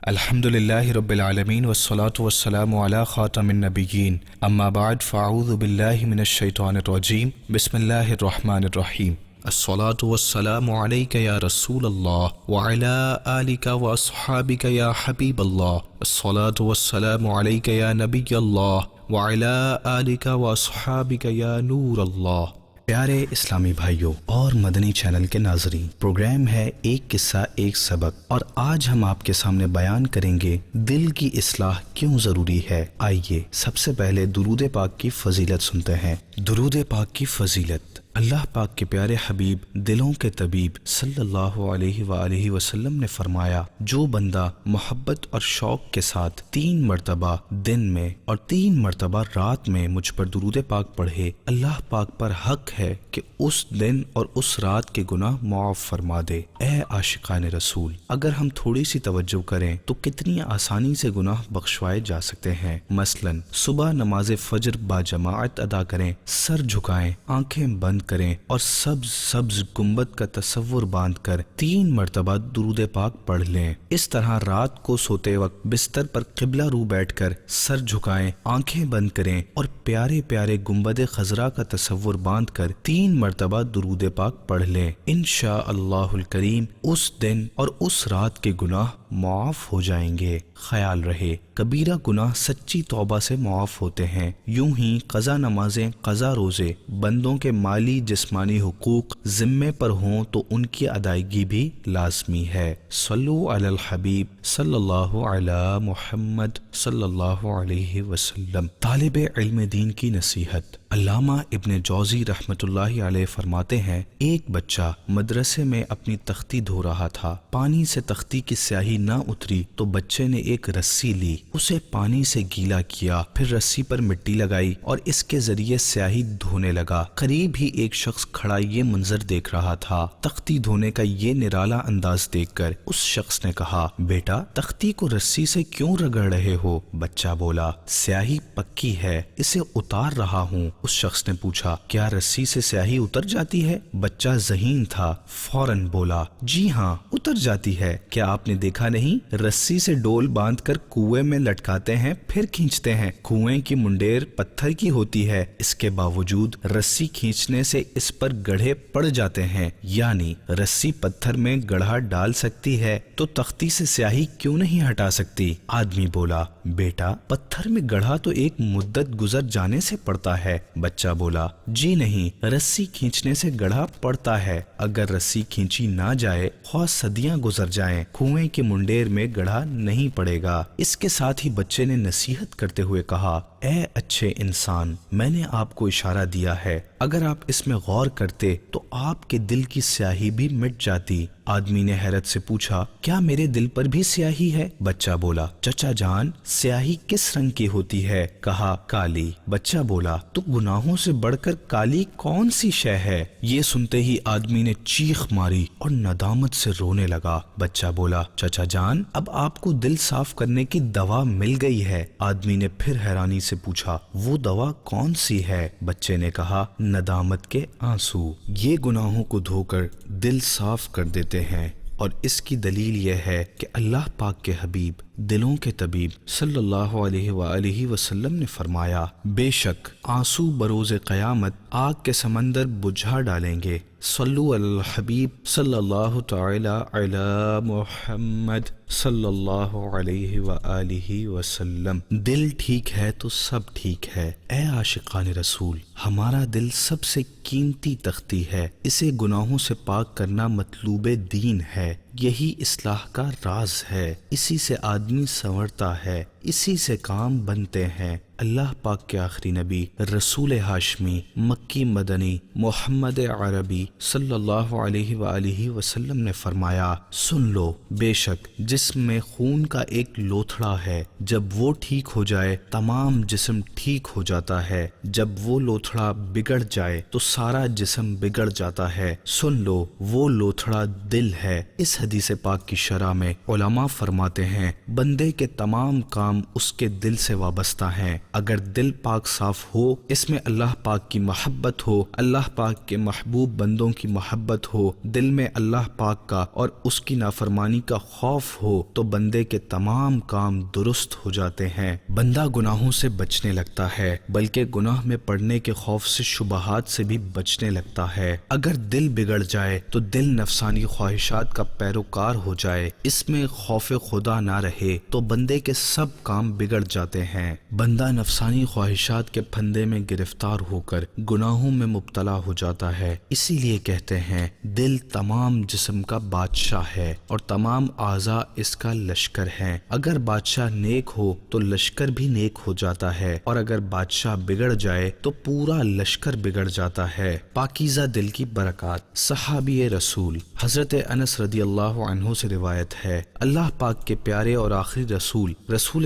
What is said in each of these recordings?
الحمد للہ رب العالمین والصلاة والسلام علی خاتم النبیین اما بعد فاعوذ باللہ من الشیطان الرجیم بسم اللہ الرحمن الرحیم الصلاة والسلام علیک یا رسول اللہ وعلی آلک واصحابک یا حبیب اللہ الصلاة والسلام علیک یا نبی اللہ وعلی آلک واصحابک یا نور اللہ۔ پیارے اسلامی بھائیوں اور مدنی چینل کے ناظرین، پروگرام ہے ایک قصہ ایک سبق، اور آج ہم آپ کے سامنے بیان کریں گے دل کی اصلاح کیوں ضروری ہے۔ آئیے سب سے پہلے درود پاک کی فضیلت سنتے ہیں۔ درود پاک کی فضیلت۔ اللہ پاک کے پیارے حبیب دلوں کے طبیب صلی اللہ علیہ وآلہ وسلم نے فرمایا، جو بندہ محبت اور شوق کے ساتھ 3 مرتبہ دن میں اور 3 مرتبہ رات میں مجھ پر درود پاک پڑھے، اللہ پاک پر حق ہے کہ اس دن اور اس رات کے گناہ معاف فرما دے۔ اے عاشقان رسول، اگر ہم تھوڑی سی توجہ کریں تو کتنی آسانی سے گناہ بخشوائے جا سکتے ہیں۔ مثلا صبح نماز فجر باجماعت ادا کریں، سر جھکائیں، آنکھیں بند کریں اور سبز گنبد کا تصور باندھ کر 3 مرتبہ درود پاک پڑھ لیں۔ اس طرح رات کو سوتے وقت بستر پر قبلہ رو بیٹھ کر سر جھکائیں، آنکھیں بند کریں اور پیارے پیارے گنبد خضرا کا تصور باندھ کر 3 مرتبہ درود پاک پڑھ لیں۔ انشاءاللہ الکریم اس دن اور اس رات کے گناہ معاف ہو جائیں گے۔ خیال رہے، کبیرہ گناہ سچی توبہ سے معاف ہوتے ہیں۔ یوں ہی قضا نمازیں، قضا روزے، بندوں کے مالی جسمانی حقوق ذمے پر ہوں تو ان کی ادائیگی بھی لازمی ہے۔ صلو علی الحبیب صلی اللہ علی محمد صلی اللہ علیہ وسلم۔ طالب علم دین کی نصیحت۔ علامہ ابن جوزی رحمۃ اللہ علیہ فرماتے ہیں، ایک بچہ مدرسے میں اپنی تختی دھو رہا تھا، پانی سے تختی کی سیاہی نہ اتری تو بچے نے ایک رسی لی، اسے پانی سے گیلا کیا، پھر رسی پر مٹی لگائی اور اس کے ذریعے سیاہی دھونے لگا۔ قریب ہی ایک شخص کھڑا یہ منظر دیکھ رہا تھا۔ تختی دھونے کا یہ نرالا انداز دیکھ کر اس شخص نے کہا، بیٹا تختی کو رسی سے کیوں رگڑ رہے ہو؟ بچہ بولا، سیاہی پکی ہے، اسے اتار رہا ہوں۔ اس شخص نے پوچھا، کیا رسی سے سیاہی اتر جاتی ہے؟ بچہ ذہین تھا، فوراً بولا، جی ہاں اتر جاتی ہے۔ کیا آپ نے دیکھا نہیں، رسی سے ڈول باندھ کر کنویں میں لٹکاتے ہیں پھر کھینچتے ہیں۔ کنویں کی منڈیر پتھر کی ہوتی ہے، اس کے باوجود رسی کھینچنے سے اس پر گڑھے پڑ جاتے ہیں، یعنی رسی پتھر میں گڑھا ڈال سکتی ہے تو تختی سے سیاہی کیوں نہیں ہٹا سکتی؟ آدمی بولا، بیٹا پتھر میں گڑھا تو ایک مدت گزر جانے سے پڑتا ہے۔ بچہ بولا، جی نہیں، رسی کھینچنے سے گڑھا پڑتا ہے، اگر رسی کھینچی نہ جائے خواہ صدیاں گزر جائیں، کنویں کے منڈیر میں گڑھا نہیں پڑے گا۔ اس کے ساتھ ہی بچے نے نصیحت کرتے ہوئے کہا، اے اچھے انسان، میں نے آپ کو اشارہ دیا ہے، اگر آپ اس میں غور کرتے تو آپ کے دل کی سیاہی بھی مٹ جاتی۔ آدمی نے حیرت سے پوچھا، کیا میرے دل پر بھی سیاہی ہے؟ بچہ بولا، چچا جان سیاہی کس رنگ کی ہوتی ہے؟ کہا، کالی۔ بچہ بولا، تو گناہوں سے بڑھ کر کالی کون سی شے ہے؟ یہ سنتے ہی آدمی نے چیخ ماری اور ندامت سے رونے لگا۔ بچہ بولا، چچا جان اب آپ کو دل صاف کرنے کی دوا مل گئی ہے۔ آدمی نے پھر حیرانی سے پوچھا، وہ دوا کون سی ہے؟ بچے نے کہا، ندامت کے آنسو۔ یہ گناہوں کو دھو کر دل صاف کر دیتے ہیں، اور اس کی دلیل یہ ہے کہ اللہ پاک کے حبیب دلوں کے طبیب صلی اللہ علیہ وآلہ وسلم نے فرمایا، بے شک آنسو بروز قیامت آگ کے سمندر بجھا ڈالیں گے۔ صلو علی الحبیب صلی اللہ تعالی علی محمد صلی اللہ علیہ وآلہ وسلم۔ دل ٹھیک ہے تو سب ٹھیک ہے۔ اے عاشقان رسول، ہمارا دل سب سے قیمتی تختی ہے، اسے گناہوں سے پاک کرنا مطلوب دین ہے، یہی اصلاح کا راز ہے، اسی سے آدمی سنورتا ہے، اسی سے کام بنتے ہیں۔ اللہ پاک کے آخری نبی رسول ہاشمی مکی مدنی محمد عربی صلی اللہ علیہ وآلہ وسلم نے فرمایا، سن لو، بے شک جسم میں خون کا ایک لوتھڑا ہے، جب وہ ٹھیک ہو جائے تمام جسم ٹھیک ہو جاتا ہے، جب وہ لوتھڑا بگڑ جائے تو سارا جسم بگڑ جاتا ہے۔ سن لو، وہ لوتھڑا دل ہے۔ اس حدیث پاک کی شرح میں علماء فرماتے ہیں، بندے کے تمام کام کام اس کے دل سے وابستہ ہیں۔ اگر دل پاک صاف ہو، اس میں اللہ پاک کی محبت ہو، اللہ پاک کے محبوب بندوں کی محبت ہو، دل میں اللہ پاک کا اور اس کی نافرمانی کا خوف ہو، تو بندے کے تمام کام درست ہو جاتے ہیں۔ بندہ گناہوں سے بچنے لگتا ہے، بلکہ گناہ میں پڑنے کے خوف سے شبہات سے بھی بچنے لگتا ہے۔ اگر دل بگڑ جائے تو دل نفسانی خواہشات کا پیروکار ہو جائے، اس میں خوف خدا نہ رہے تو بندے کے سب کام بگڑ جاتے ہیں۔ بندہ نفسانی خواہشات کے پھندے میں گرفتار ہو کر گناہوں میں مبتلا ہو جاتا ہے۔ اسی لیے کہتے ہیں دل تمام جسم کا بادشاہ ہے اور تمام اعضاء اس کا لشکر ہیں۔ اگر بادشاہ نیک ہو تو لشکر بھی نیک ہو جاتا ہے، اور اگر بادشاہ بگڑ جائے تو پورا لشکر بگڑ جاتا ہے۔ پاکیزہ دل کی برکات۔ صحابی رسول حضرت انس رضی اللہ عنہ سے روایت ہے، اللہ پاک کے پیارے اور آخری رسول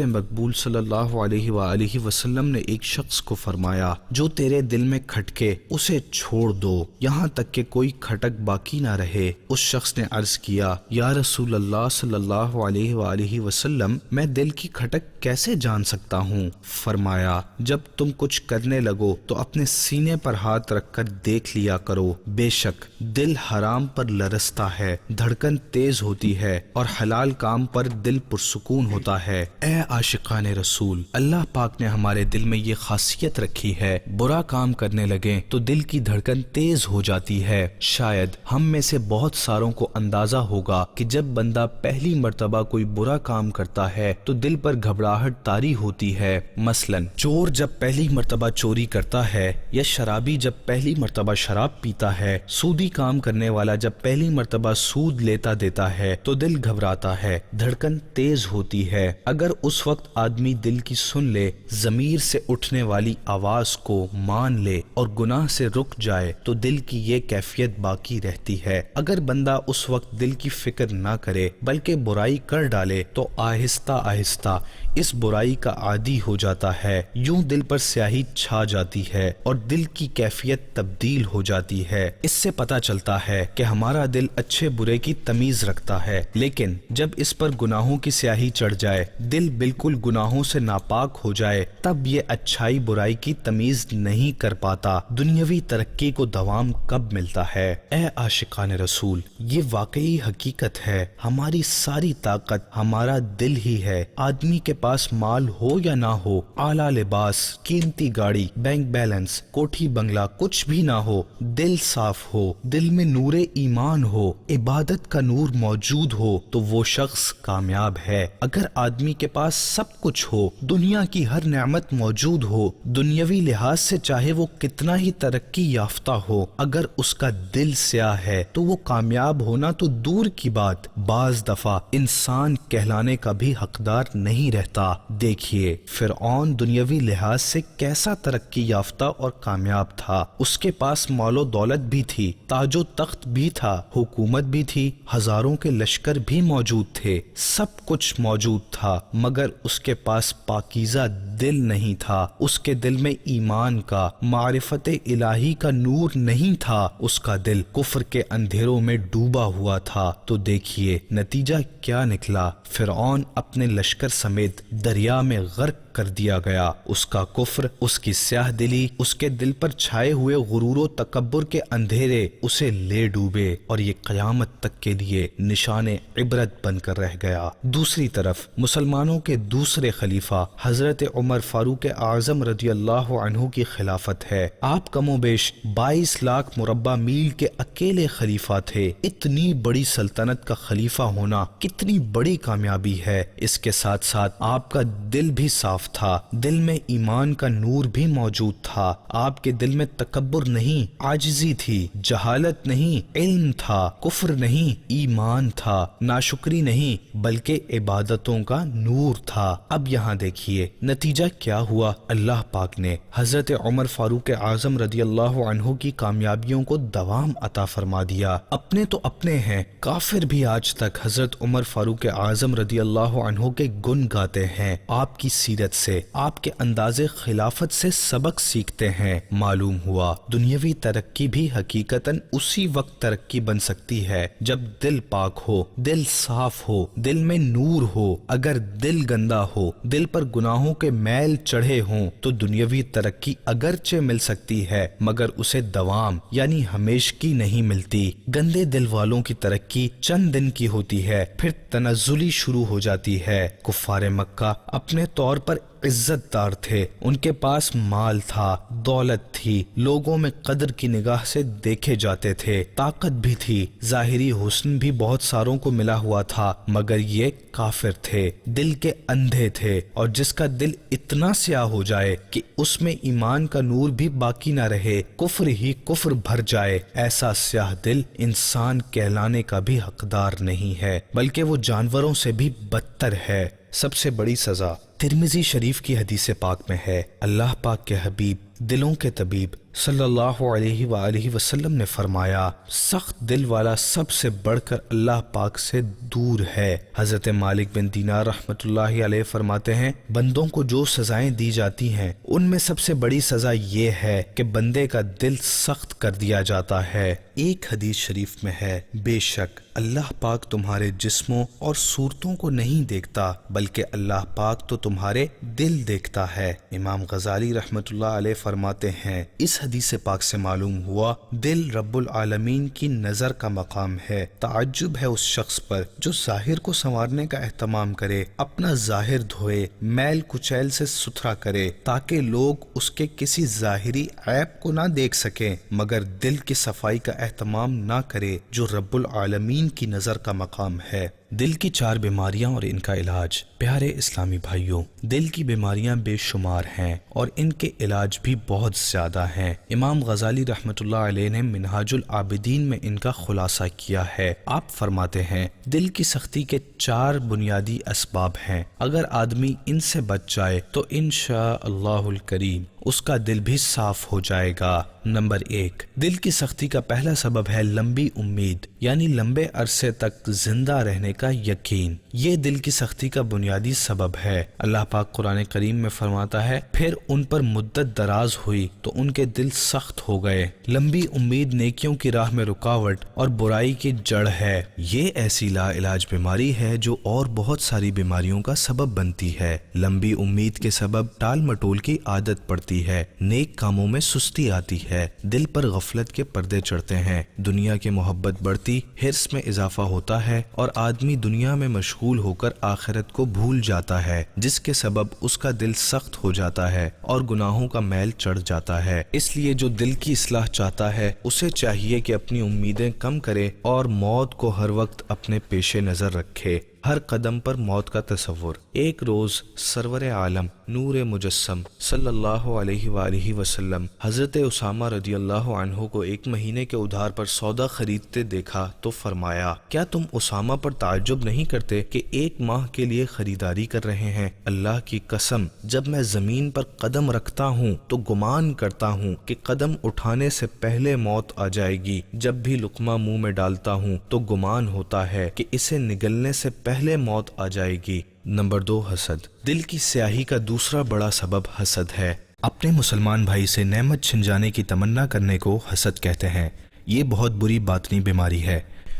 مقبول صلی اللہ علیہ وآلہ وسلم نے ایک شخص کو فرمایا، جو تیرے دل میں کھٹکے اسے چھوڑ دو یہاں تک کہ کوئی کھٹک باقی نہ رہے۔ اس شخص نے عرض کیا، یا رسول اللہ صلی اللہ علیہ وآلہ وسلم، میں دل کی کھٹک کیسے جان سکتا ہوں؟ فرمایا، جب تم کچھ کرنے لگو تو اپنے سینے پر ہاتھ رکھ کر دیکھ لیا کرو، بے شک دل حرام پر لرزتا ہے، دھڑکن تیز ہوتی ہے، اور حلال کام پر دل پرسکون ہوتا ہے۔ اے عاشقان رسول، اللہ پاک نے ہمارے دل میں یہ خاصیت رکھی ہے، برا کام کرنے لگیں تو دل کی دھڑکن تیز ہو جاتی ہے۔ شاید ہم میں سے بہت ساروں کو اندازہ ہوگا کہ جب بندہ پہلی مرتبہ کوئی برا کام کرتا ہے تو دل پر گھبراہٹ طاری ہوتی ہے۔ مثلا چور جب پہلی مرتبہ چوری کرتا ہے، یا شرابی جب پہلی مرتبہ شراب پیتا ہے، سودی کام کرنے والا جب پہلی مرتبہ سود لیتا دیتا ہے تو دل گھبراتا ہے، دھڑکن تیز ہوتی ہے۔ اگر اس وقت آدمی دل کی سن لے، ضمیر سے اٹھنے والی آواز کو مان لے اور گناہ سے رک جائے تو دل کی یہ کیفیت باقی رہتی ہے۔ اگر بندہ اس وقت دل کی فکر نہ کرے بلکہ برائی کر ڈالے تو آہستہ آہستہ اس برائی کا عادی ہو جاتا ہے، یوں دل پر سیاہی چھا جاتی ہے اور دل کی کیفیت تبدیل ہو جاتی ہے۔ اس سے پتہ چلتا ہے کہ ہمارا دل اچھے برے کی تمیز رکھتا ہے، لیکن جب اس پر گناہوں کی سیاہی چڑھ جائے، دل بالکل گناہوں سے ناپاک ہو جائے، تب یہ اچھائی برائی کی تمیز نہیں کر پاتا۔ دنیاوی ترقی کو دوام کب ملتا ہے؟ اے عاشقان رسول، یہ واقعی حقیقت ہے، ہماری ساری طاقت ہمارا دل ہی ہے۔ آدمی کے پاس مال ہو یا نہ ہو، اعلیٰ لباس، قیمتی گاڑی، بینک بیلنس، کوٹھی بنگلہ، کچھ بھی نہ ہو، دل صاف ہو، دل میں نور ایمان ہو، عبادت کا نور موجود ہو تو وہ شخص کامیاب ہے۔ اگر آدمی کے پاس سب کچھ ہو، دنیا کی ہر نعمت موجود ہو، دنیاوی لحاظ سے چاہے وہ کتنا ہی ترقی یافتہ ہو، اگر اس کا دل سیاہ ہے تو وہ کامیاب ہونا تو دور کی بات، بعض دفعہ انسان کہلانے کا بھی حقدار نہیں رہتا۔ دیکھیے فرعون دنیاوی لحاظ سے کیسا ترقی یافتہ اور کامیاب تھا، اس کے پاس مال و دولت بھی تھی، تاج و تخت بھی تھا، حکومت بھی تھی، ہزاروں کے لشکر بھی موجود تھے، سب کچھ موجود تھا، مگر اس کے پاس پاکیزہ دل نہیں تھا، اس کے دل میں ایمان کا، معرفت الہی کا نور نہیں تھا، اس کا دل کفر کے اندھیروں میں ڈوبا ہوا تھا۔ تو دیکھیے نتیجہ کیا نکلا، فرعون اپنے لشکر سمیت دریا میں غرق کر دیا گیا۔ اس کا کفر، اس کی سیاہ دلی، اس کے دل پر چھائے ہوئے غرور و تکبر کے اندھیرے اسے لے ڈوبے، اور یہ قیامت تک کے لیے نشان عبرت بن کر رہ گیا۔ دوسری طرف مسلمانوں کے دوسرے خلیفہ حضرت عمر فاروق اعظم رضی اللہ عنہ کی خلافت ہے۔ آپ کم و بیش 22 لاکھ مربع میل کے اکیلے خلیفہ تھے۔ اتنی بڑی سلطنت کا خلیفہ ہونا کتنی بڑی کامیابی ہے۔ اس کے ساتھ ساتھ آپ کا دل بھی صاف تھا، دل میں ایمان کا نور بھی موجود تھا، آپ کے دل میں تکبر نہیں، عاجزی تھی، جہالت نہیں، علم تھا، کفر نہیں، ایمان تھا، ناشکری نہیں بلکہ عبادتوں کا نور تھا۔ اب یہاں دیکھیے نتیجہ کیا ہوا، اللہ پاک نے حضرت عمر فاروق اعظم رضی اللہ عنہ کی کامیابیوں کو دوام عطا فرما دیا۔ اپنے تو اپنے ہیں، کافر بھی آج تک حضرت عمر فاروق اعظم رضی اللہ عنہ کے گن گاتے ہیں، آپ کی سیرت سے آپ کے انداز خلافت سے سبق سیکھتے ہیں۔ معلوم ہوا دنیاوی ترقی بھی حقیقتاً اسی وقت ترقی بن سکتی ہے جب دل پاک ہو، دل صاف ہو، دل میں نور ہو۔ اگر دل گندا ہو، دل پر گناہوں کے میل چڑھے ہوں تو دنیاوی ترقی اگرچہ مل سکتی ہے مگر اسے دوام یعنی ہمیشگی نہیں ملتی۔ گندے دل والوں کی ترقی چند دن کی ہوتی ہے، پھر تنزلی شروع ہو جاتی ہے۔ کفار مکہ اپنے طور پر عزت دار تھے، ان کے پاس مال تھا، دولت تھی، لوگوں میں قدر کی نگاہ سے دیکھے جاتے تھے، طاقت بھی تھی، ظاہری حسن بھی بہت ساروں کو ملا ہوا تھا، مگر یہ کافر تھے، دل کے اندھے تھے، اور جس کا دل اتنا سیاہ ہو جائے کہ اس میں ایمان کا نور بھی باقی نہ رہے، کفر ہی کفر بھر جائے، ایسا سیاہ دل انسان کہلانے کا بھی حقدار نہیں ہے، بلکہ وہ جانوروں سے بھی بدتر ہے۔ سب سے بڑی سزا ترمذی شریف کی حدیث پاک میں ہے، اللہ پاک کے حبیب دلوں کے طبیب صلی اللہ علیہ وآلہ وسلم نے فرمایا، سخت دل والا سب سے بڑھ کر اللہ پاک سے دور ہے۔ حضرت مالک بن دینار رحمۃ اللہ علیہ فرماتے ہیں، بندوں کو جو سزائیں دی جاتی ہیں ان میں سب سے بڑی سزا یہ ہے کہ بندے کا دل سخت کر دیا جاتا ہے۔ ایک حدیث شریف میں ہے، بے شک اللہ پاک تمہارے جسموں اور صورتوں کو نہیں دیکھتا بلکہ اللہ پاک تو تمہارے دل دیکھتا ہے۔ امام غزالی رحمۃ اللہ علیہ فرماتے ہیں، اس حدیث پاک سے معلوم ہوا دل رب العالمین کی نظر کا مقام ہے۔ تعجب ہے اس شخص پر جو ظاہر کو سنوارنے کا اہتمام کرے، اپنا ظاہر دھوئے، میل کچیل سے ستھرا کرے تاکہ لوگ اس کے کسی ظاہری عیب کو نہ دیکھ سکیں، مگر دل کی صفائی کا اہتمام نہ کرے جو رب العالمین کی نظر کا مقام ہے۔ دل کی 4 بیماریاں اور ان کا علاج۔ پیارے اسلامی بھائیوں، دل کی بیماریاں بے شمار ہیں اور ان کے علاج بھی بہت زیادہ ہیں۔ امام غزالی رحمۃ اللہ علیہ نے منہاج العابدین میں ان کا خلاصہ کیا ہے۔ آپ فرماتے ہیں، دل کی سختی کے 4 بنیادی اسباب ہیں، اگر آدمی ان سے بچ جائے تو انشاء اللہ الکریم اس کا دل بھی صاف ہو جائے گا۔ نمبر 1، دل کی سختی کا پہلا سبب ہے لمبی امید، یعنی لمبے عرصے تک زندہ رہنے کا یقین۔ یہ دل کی سختی کا بنیادی سبب ہے۔ اللہ پاک قرآن کریم میں فرماتا ہے، پھر ان پر مدت دراز ہوئی تو ان کے دل سخت ہو گئے۔ لمبی امید نیکیوں کی راہ میں رکاوٹ اور برائی کی جڑ ہے۔ یہ ایسی لا علاج بیماری ہے جو اور بہت ساری بیماریوں کا سبب بنتی ہے۔ لمبی امید کے سبب ٹال مٹول کی عادت پڑتی ہے، نیک کاموں میں سستی آتی ہے، دل پر غفلت کے پردے چڑھتے ہیں، دنیا کی محبت بڑھتی، حرص میں اضافہ ہوتا ہے اور آدمی دنیا میں مشغول ہو کر آخرت کو بھول جاتا ہے، جس کے سبب اس کا دل سخت ہو جاتا ہے اور گناہوں کا میل چڑھ جاتا ہے۔ اس لیے جو دل کی اصلاح چاہتا ہے اسے چاہیے کہ اپنی امیدیں کم کرے اور موت کو ہر وقت اپنے پیش نظر رکھے، ہر قدم پر موت کا تصور۔ ایک روز سرور عالم نور مجسم صلی اللہ علیہ وآلہ وسلم حضرت اسامہ رضی اللہ عنہ کو 1 مہینے کے ادھار پر سودا خریدتے دیکھا تو فرمایا، کیا تم اسامہ پر تعجب نہیں کرتے کہ 1 ماہ کے لیے خریداری کر رہے ہیں؟ اللہ کی قسم، جب میں زمین پر قدم رکھتا ہوں تو گمان کرتا ہوں کہ قدم اٹھانے سے پہلے موت آ جائے گی، جب بھی لقمہ منہ میں ڈالتا ہوں تو گمان ہوتا ہے کہ اسے نگلنے سے پہلے موت آ جائے گی۔ نمبر 2، حسد۔ دل کی سیاہی کا دوسرا بڑا سبب حسد ہے۔ اپنے مسلمان بھائی سے نعمت چھن جانے کی تمنا کرنے کو حسد کہتے ہیں۔ یہ بہت بری باطنی بیماری ہے۔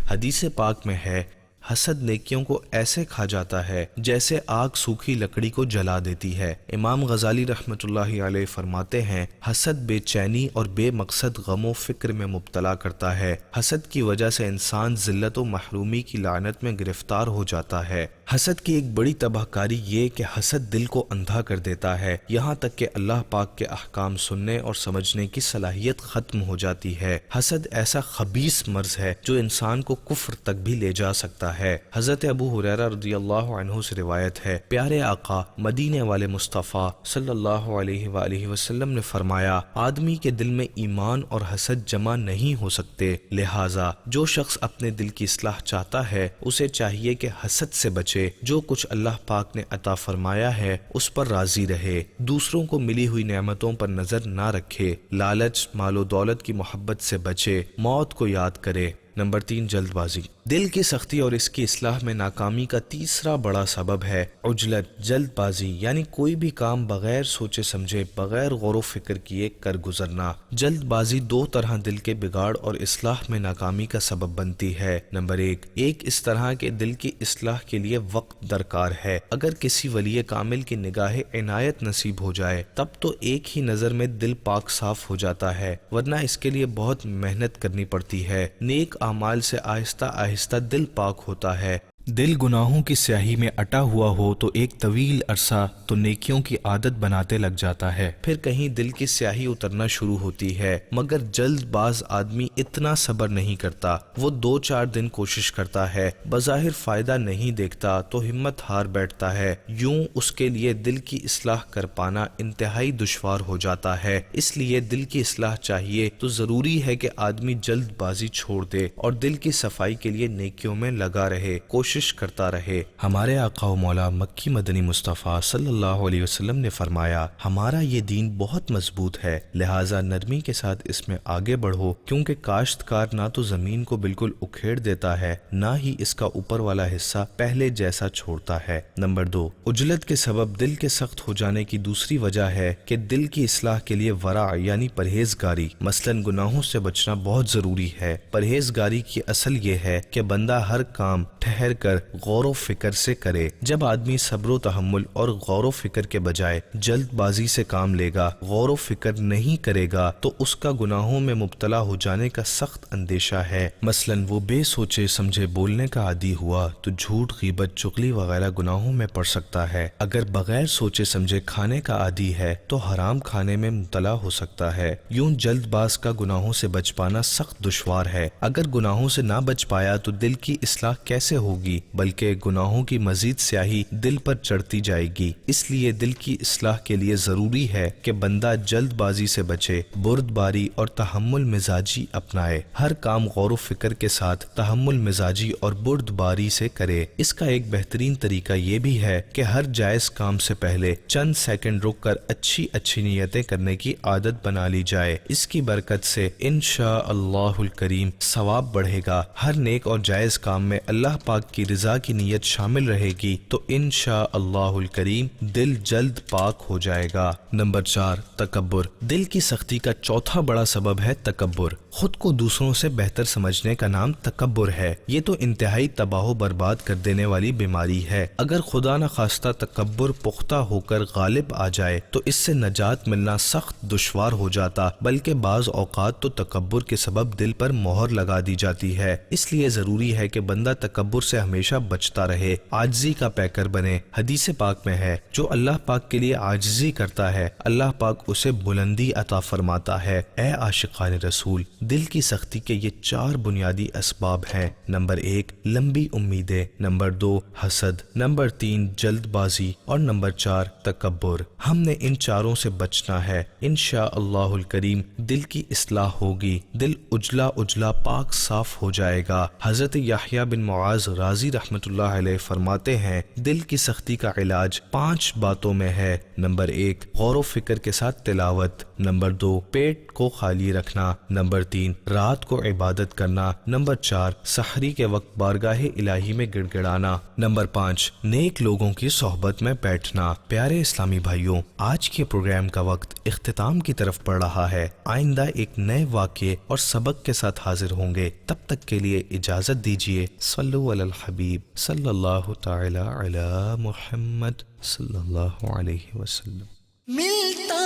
حدیث پاک میں ہے، حسد نیکیوں کو ایسے کھا جاتا ہے جیسے آگ سوکھی لکڑی کو جلا دیتی ہے۔ امام غزالی رحمۃ اللہ علیہ فرماتے ہیں، حسد بے چینی اور بے مقصد غم و فکر میں مبتلا کرتا ہے۔ حسد کی وجہ سے انسان ذلت و محرومی کی لعنت میں گرفتار ہو جاتا ہے۔ حسد کی ایک بڑی تباہ کاری یہ کہ حسد دل کو اندھا کر دیتا ہے، یہاں تک کہ اللہ پاک کے احکام سننے اور سمجھنے کی صلاحیت ختم ہو جاتی ہے۔ حسد ایسا خبیث مرض ہے جو انسان کو کفر تک بھی لے جا سکتا ہے۔ حضرت ابو ہریرہ رضی اللہ عنہ سے روایت ہے، پیارے آقا مدینے والے مصطفیٰ صلی اللہ علیہ وآلہ وسلم نے فرمایا، آدمی کے دل میں ایمان اور حسد جمع نہیں ہو سکتے، لہٰذا جو شخص اپنے دل کی اصلاح چاہتا ہے اسے چاہیے کہ حسد سے بچے، جو کچھ اللہ پاک نے عطا فرمایا ہے اس پر راضی رہے، دوسروں کو ملی ہوئی نعمتوں پر نظر نہ رکھے، لالچ، مال و دولت کی محبت سے بچے، موت کو یاد کرے۔ نمبر 3 جلد بازی۔ دل کی سختی اور اس کی اصلاح میں ناکامی کا تیسرا بڑا سبب ہے عجلت، جلد بازی، یعنی کوئی بھی کام بغیر سوچے سمجھے، بغیر غور و فکر کیے کر گزرنا۔ جلد بازی دو طرح دل کے بگاڑ اور اصلاح میں ناکامی کا سبب بنتی ہے۔ نمبر 1 اس طرح کے دل کی اصلاح کے لیے وقت درکار ہے۔ اگر کسی ولی کامل کی نگاہ عنایت نصیب ہو جائے تب تو ایک ہی نظر میں دل پاک صاف ہو جاتا ہے، ورنہ اس کے لیے بہت محنت کرنی پڑتی ہے۔ نیک اعمال سے آہستہ آہستہ دل پاک ہوتا ہے۔ دل گناہوں کی سیاہی میں اٹا ہوا ہو تو ایک طویل عرصہ تو نیکیوں کی عادت بناتے لگ جاتا ہے، پھر کہیں دل کی سیاہی اترنا شروع ہوتی ہے۔ مگر جلد باز آدمی اتنا صبر نہیں کرتا، وہ 2-4 دن کوشش کرتا ہے، بظاہر فائدہ نہیں دیکھتا تو ہمت ہار بیٹھتا ہے۔ یوں اس کے لیے دل کی اصلاح کر پانا انتہائی دشوار ہو جاتا ہے۔ اس لیے دل کی اصلاح چاہیے تو ضروری ہے کہ آدمی جلد بازی چھوڑ دے اور دل کی صفائی کے لیے نیکیوں میں لگا رہے، کوشش کرتا رہے۔ ہمارے آقا و مولا مکی مدنی مصطفیٰ صلی اللہ علیہ وسلم نے فرمایا، ہمارا یہ دین بہت مضبوط ہے، لہٰذا نرمی کے ساتھ اس میں آگے بڑھو، کیونکہ کاشتکار نہ تو زمین کو بالکل اکھیڑ دیتا ہے، نہ ہی اس کا اوپر والا حصہ پہلے جیسا چھوڑتا ہے۔ نمبر 2 عجلت کے سبب دل کے سخت ہو جانے کی دوسری وجہ ہے کہ دل کی اصلاح کے لیے ورع یعنی پرہیزگاری، مثلاً گناہوں سے بچنا بہت ضروری ہے۔ پرہیزگاری کی اصل یہ ہے کہ بندہ ہر کام ٹھہر کر غور و فکر سے کرے۔ جب آدمی صبر و تحمل اور غور و فکر کے بجائے جلد بازی سے کام لے گا، غور و فکر نہیں کرے گا، تو اس کا گناہوں میں مبتلا ہو جانے کا سخت اندیشہ ہے۔ مثلاً وہ بے سوچے سمجھے بولنے کا عادی ہوا تو جھوٹ، غیبت، چغلی وغیرہ گناہوں میں پڑ سکتا ہے۔ اگر بغیر سوچے سمجھے کھانے کا عادی ہے تو حرام کھانے میں مبتلا ہو سکتا ہے۔ یوں جلد باز کا گناہوں سے بچ پانا سخت دشوار ہے۔ اگر گناہوں سے نہ بچ پایا تو دل کی اصلاح کیسے ہوگی، بلکہ گناہوں کی مزید سیاہی دل پر چڑھتی جائے گی۔ اس لیے دل کی اصلاح کے لیے ضروری ہے کہ بندہ جلد بازی سے بچے، بردباری اور تحمل مزاجی اپنائے۔ ہر کام غور و فکر کے ساتھ تحمل مزاجی اور بردباری سے کرے۔ اس کا ایک بہترین طریقہ یہ بھی ہے کہ ہر جائز کام سے پہلے چند سیکنڈ رک کر اچھی نیتیں کرنے کی عادت بنا لی جائے۔ اس کی برکت سے انشاءاللہ الکریم ثواب بڑھے گا۔ ہر نیک اور جائز کام میں اللہ پاک کی رضا کی نیت شامل رہے گی تو انشاءاللہ الکریم دل جلد پاک ہو جائے گا۔ نمبر 4 تکبر۔ دل کی سختی کا چوتھا بڑا سبب ہے تکبر۔ خود کو دوسروں سے بہتر سمجھنے کا نام تکبر ہے۔ یہ تو انتہائی تباہ و برباد کر دینے والی بیماری ہے۔ اگر خدا نخواستہ تکبر پختہ ہو کر غالب آ جائے تو اس سے نجات ملنا سخت دشوار ہو جاتا، بلکہ بعض اوقات تو تکبر کے سبب دل پر مہر لگا دی جاتی ہے۔ اس لیے ضروری ہے کہ بندہ تکبر سے ہمیشہ بچتا رہے، عاجزی کا پیکر بنے۔ حدیث پاک میں ہے، جو اللہ پاک کے لیے عاجزی کرتا ہے اللہ پاک اسے بلندی عطا فرماتا ہے۔ اے عاشقان رسول، دل کی سختی کے یہ 4 بنیادی اسباب ہیں۔ نمبر 1 لمبی امیدیں، نمبر 2 حسد، نمبر 3 جلد بازی اور نمبر 4 تکبر۔ ہم نے ان چاروں سے بچنا ہے۔ انشاءاللہ الکریم دل کی اصلاح ہوگی، دل اجلا پاک صاف ہو جائے گا۔ حضرت یحییٰ بن معاذ رازی رحمۃ اللہ علیہ فرماتے ہیں، دل کی سختی کا علاج 5 باتوں میں ہے۔ نمبر 1 غور و فکر کے ساتھ تلاوت، نمبر 2 پیٹ کو خالی رکھنا، نمبر 3 رات کو عبادت کرنا، نمبر 4 سحری کے وقت بارگاہ الہی میں گڑ گڑانا، نمبر 5 نیک لوگوں کی صحبت میں بیٹھنا۔ پیارے اسلامی بھائیوں، آج کے پروگرام کا وقت اختتام کی طرف بڑھ رہا ہے۔ آئندہ ایک نئے واقعے اور سبق کے ساتھ حاضر ہوں گے، تب تک کے لیے اجازت دیجیے۔ صلو علی الحبیب صلی اللہ تعالی علی محمد صلی اللہ علیہ وسلم۔ ملتا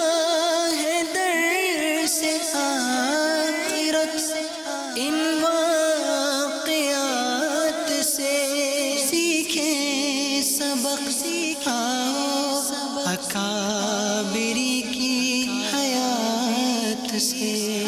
ہے در سے آخرت ان واقعات سے، سیکھیں سبق سکھاؤ اکابری کی حیات سے۔